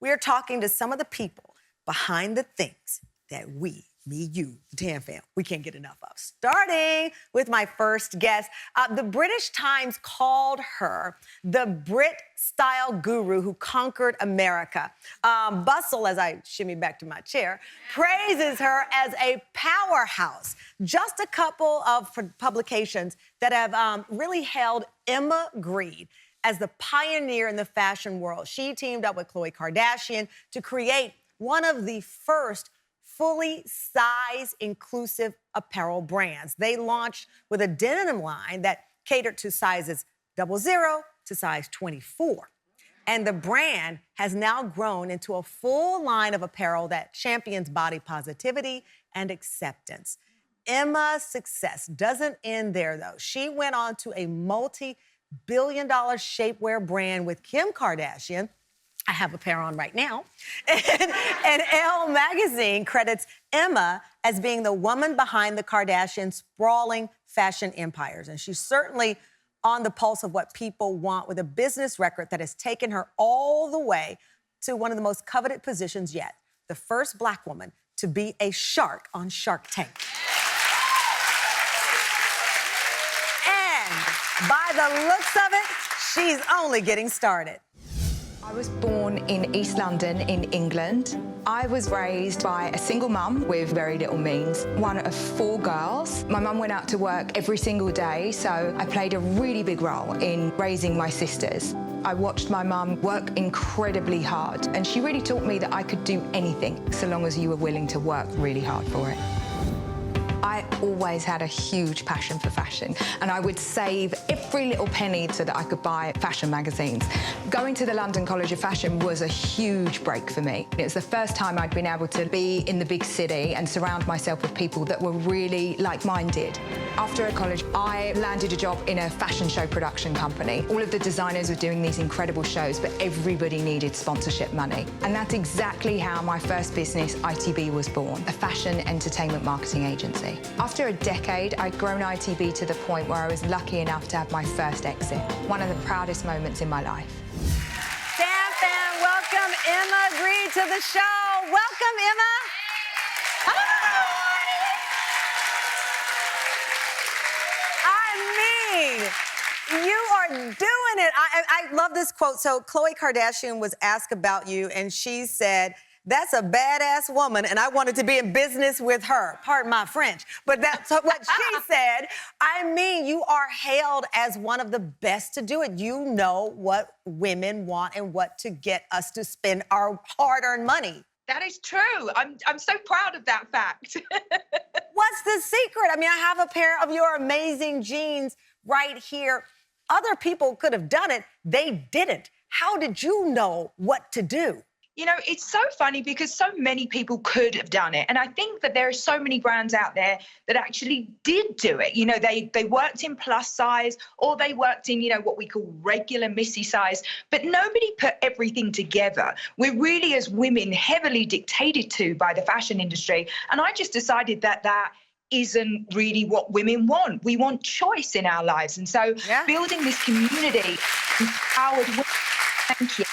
We are talking to some of the people behind the things that we, me, you, the Tam fam, we can't get enough of. Starting with my first guest. The British Times called her the Brit-style guru who conquered America. Bustle, as I shimmy back to my chair, praises her as a powerhouse. Just a couple of publications that have really hailed Emma Grede as the pioneer in the fashion world. She teamed up with Khloé Kardashian to create one of the first fully size-inclusive apparel brands. They launched with a denim line that catered to sizes 00 to size 24. And the brand has now grown into a full line of apparel that champions body positivity and acceptance. Emma's success doesn't end there, though. She went on to a multi-billion-dollar shapewear brand with Kim Kardashian. I have a pair on right now. And Elle magazine credits Emma as being the woman behind the Kardashian sprawling fashion empires. And she's certainly on the pulse of what people want, with a business record that has taken her all the way to one of the most coveted positions yet, the first Black woman to be a shark on Shark Tank. And by the looks of it, she's only getting started. I was born in East London in England. I was raised by a single mum with very little means, one of 4 girls. My mum went out to work every single day, so I played a really big role in raising my sisters. I watched my mum work incredibly hard, and she really taught me that I could do anything so long as you were willing to work really hard for it. I always had a huge passion for fashion, and I would save every little penny so that I could buy fashion magazines. Going to the London College of Fashion was a huge break for me. It was the first time I'd been able to be in the big city and surround myself with people that were really like-minded. After college, I landed a job in a fashion show production company. All of the designers were doing these incredible shows, but everybody needed sponsorship money. And that's exactly how my first business, ITB, was born, a fashion entertainment marketing agency. After a decade, I'd grown ITB to the point where I was lucky enough to have my first exit, one of the proudest moments in my life. Tam fam, welcome Emma Grede to the show. Welcome, Emma. I mean, you are doing it. I love this quote. So Khloé Kardashian was asked about you, and she said, "That's a badass woman, and I wanted to be in business with her." Pardon my French, but that's what she said. I mean, you are hailed as one of the best to do it. You know what women want and what to get us to spend our hard-earned money. That is true. I'm so proud of that fact. What's the secret? I mean, I have a pair of your amazing jeans right here. Other people could have done it. They didn't. How did you know what to do? You know, it's so funny because so many people could have done it. And I think that there are so many brands out there that actually did do it. You know, they worked in plus size, or they worked in, you know, what we call regular Missy size, but nobody put everything together. We're really, as women, heavily dictated to by the fashion industry. And I just decided that that isn't really what women want. We want choice in our lives. And so building this community empowered women. Thank you.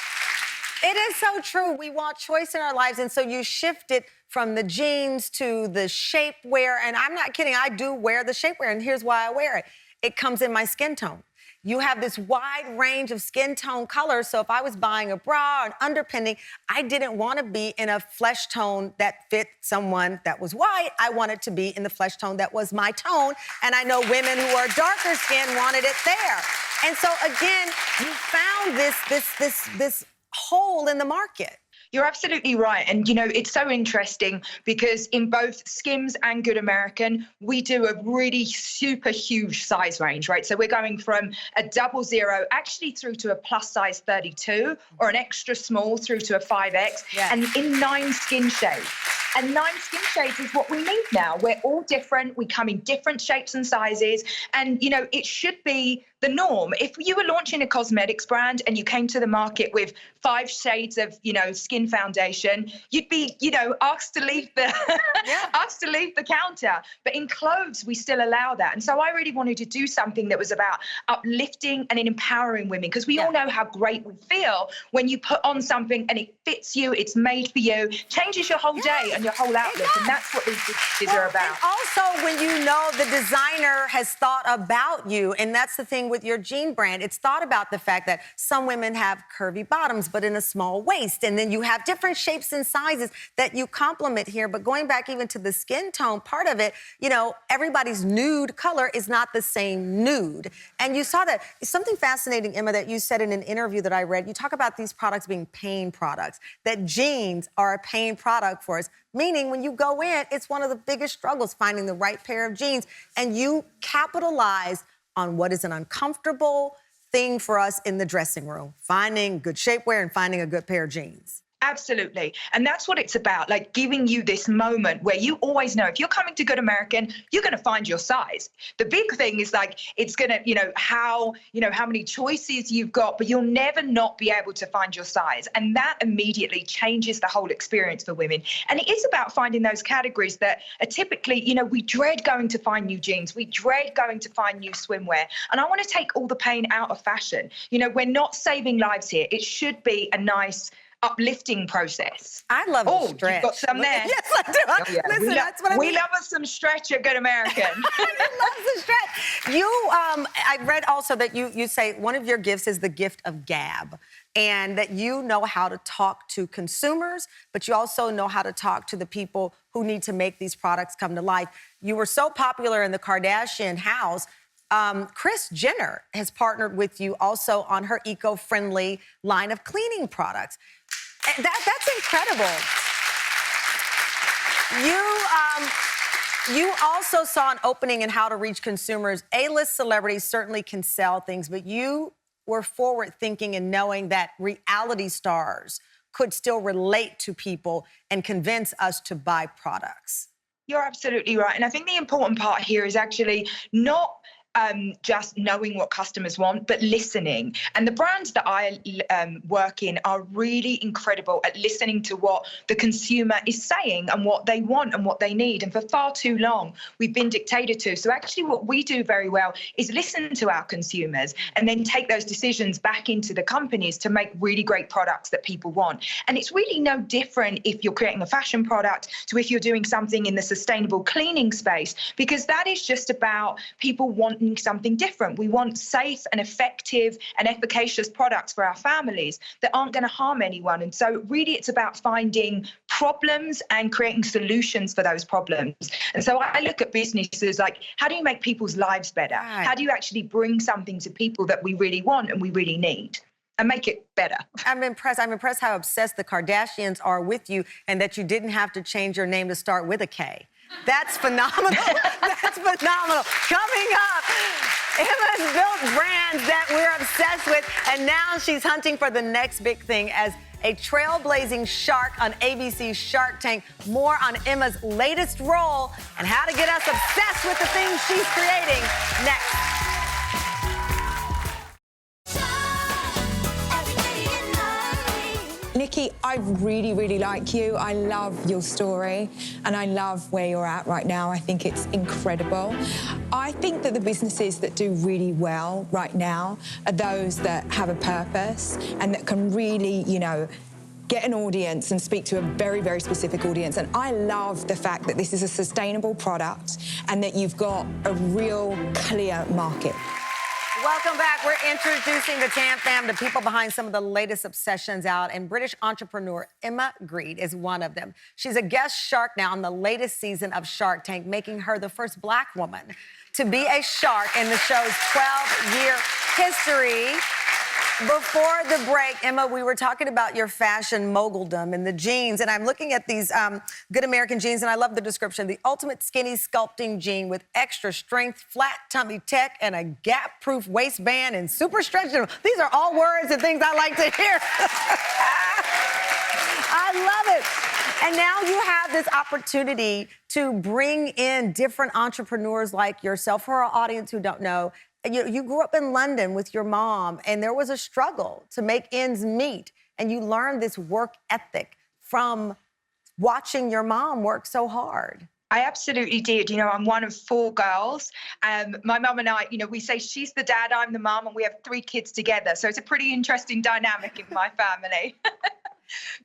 It is so true. We want choice in our lives. And so you shifted from the jeans to the shapewear. And I'm not kidding. I do wear the shapewear. And here's why I wear it. It comes in my skin tone. You have this wide range of skin tone colors. So if I was buying a bra or an underpinning, I didn't want to be in a flesh tone that fit someone that was white. I wanted to be in the flesh tone that was my tone. And I know women who are darker skinned wanted it there. And so again, you found this hole in the market. You're absolutely right. And, you know, it's so interesting because in both SKIMS and Good American, we do a really super huge size range, right? So we're going from a 00 actually through to a plus size 32, or an extra small through to a 5X, and in 9 skin shades. And 9 skin shades is what we need now. We're all different. We come in different shapes and sizes. And, you know, it should be the norm. If you were launching a cosmetics brand and you came to the market with 5 shades of, skin foundation, you'd be, asked to leave the asked to leave the counter. But in clothes, we still allow that. And so I really wanted to do something that was about uplifting and empowering women, because we all know how great we feel when you put on something and it fits you, it's made for you, changes your whole day and your whole outlook. And that's what these businesses are about. And also, when you know the designer has thought about you, and that's the thing with your jean brand, it's thought about the fact that some women have curvy bottoms, but in a small waist. And then you have different shapes and sizes that you complement here. But going back even to the skin tone part of it, everybody's nude color is not the same nude. And you saw that. Something fascinating, Emma, that you said in an interview that I read, you talk about these products being pain products, that jeans are a pain product for us, meaning when you go in, it's one of the biggest struggles, finding the right pair of jeans. And you capitalize on what is an uncomfortable thing for us in the dressing room, finding good shapewear and finding a good pair of jeans. Absolutely. And that's what it's about, like giving you this moment where you always know if you're coming to Good American, you're going to find your size. The big thing is like, it's going to, how many choices you've got, but you'll never not be able to find your size. And that immediately changes the whole experience for women. And it is about finding those categories that are typically, we dread going to find new jeans. We dread going to find new swimwear. And I want to take all the pain out of fashion. We're not saving lives here. It should be a nice, uplifting process. I love the stretch. You've got some there. Yes, I do. Oh, yeah. Listen, that's what I mean. We love us some stretch at Good American. I love the stretch. I read also that you say one of your gifts is the gift of gab, and that you know how to talk to consumers, but you also know how to talk to the people who need to make these products come to life. You were so popular in the Kardashian house. Kris Jenner has partnered with you also on her eco-friendly line of cleaning products. And that's incredible. You also saw an opening in how to reach consumers. A-list celebrities certainly can sell things, but you were forward-thinking and knowing that reality stars could still relate to people and convince us to buy products. You're absolutely right. And I think the important part here is actually not just knowing what customers want, but listening. And the brands that I work in are really incredible at listening to what the consumer is saying and what they want and what they need. And for far too long, we've been dictated to. So actually what we do very well is listen to our consumers and then take those decisions back into the companies to make really great products that people want. And it's really no different if you're creating a fashion product to if you're doing something in the sustainable cleaning space, because that is just about people wanting something different. We want safe and effective and efficacious products for our families that aren't going to harm anyone. And so really it's about finding problems and creating solutions for those problems. And so I look at businesses like, how do you make people's lives better? Right. How do you actually bring something to people that we really want and we really need and make it better? I'm impressed. I'm impressed how obsessed the Kardashians are with you and that you didn't have to change your name to start with a K. That's phenomenal. That's phenomenal. Coming up, Emma's built brands that we're obsessed with, and now she's hunting for the next big thing as a trailblazing shark on ABC's Shark Tank. More on Emma's latest role and how to get us obsessed with the things she's creating next. Nikki, I really, really like you. I love your story and I love where you're at right now. I think it's incredible. I think that the businesses that do really well right now are those that have a purpose and that can really, get an audience and speak to a very, very specific audience. And I love the fact that this is a sustainable product and that you've got a real clear market. Welcome back. We're introducing the Tam fam to people behind some of the latest obsessions out, and British entrepreneur Emma Grede is one of them. She's a guest shark now on the latest season of Shark Tank, making her the first Black woman to be a shark in the show's 12-year history. Before the break, Emma, we were talking about your fashion moguldom and the jeans, and I'm looking at these Good American jeans, and I love the description. The ultimate skinny sculpting jean with extra strength, flat tummy tech, and a gap-proof waistband and super stretchable. These are all words and things I like to hear. I love it. And now you have this opportunity to bring in different entrepreneurs like yourself. For our audience who don't know, You grew up in London with your mom, and there was a struggle to make ends meet, and you learned this work ethic from watching your mom work so hard. I absolutely did. You know, I'm one of 4 girls. My mum and I, you know, we say she's the dad, I'm the mum, and we have 3 kids together. So it's a pretty interesting dynamic in my family.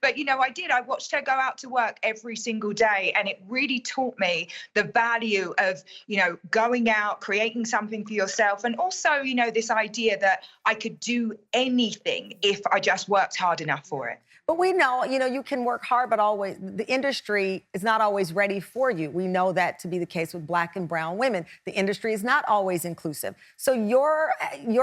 But, you know, I watched her go out to work every single day, and it really taught me the value of, you know, going out, creating something for yourself, and also, you know, this idea that I could do anything if I just worked hard enough for it. But we know, you know, you can work hard, but always the industry is not always ready for you. We know that to be the case with Black and brown women. The industry is not always inclusive. So your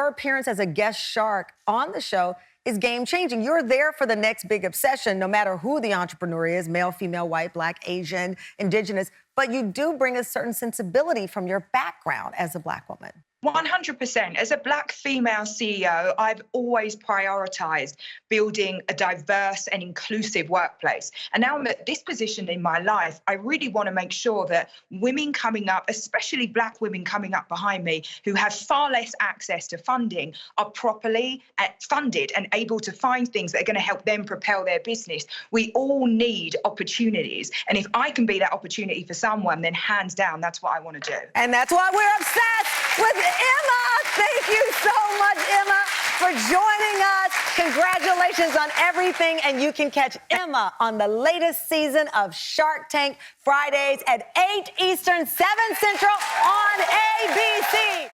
appearance as a guest shark on the show is game-changing. You're there for the next big obsession, no matter who the entrepreneur is, male, female, white, Black, Asian, Indigenous. But you do bring a certain sensibility from your background as a Black woman. 100%. As a Black female CEO, I've always prioritized building a diverse and inclusive workplace. And now I'm at this position in my life, I really want to make sure that women coming up, especially Black women coming up behind me, who have far less access to funding, are properly funded and able to find things that are going to help them propel their business. We all need opportunities. And if I can be that opportunity for someone, then hands down, that's what I want to do. And that's why we're obsessed with Emma. Thank you so much, Emma, for joining us. Congratulations on everything. And you can catch Emma on the latest season of Shark Tank Fridays at 8 Eastern, 7 Central on ABC.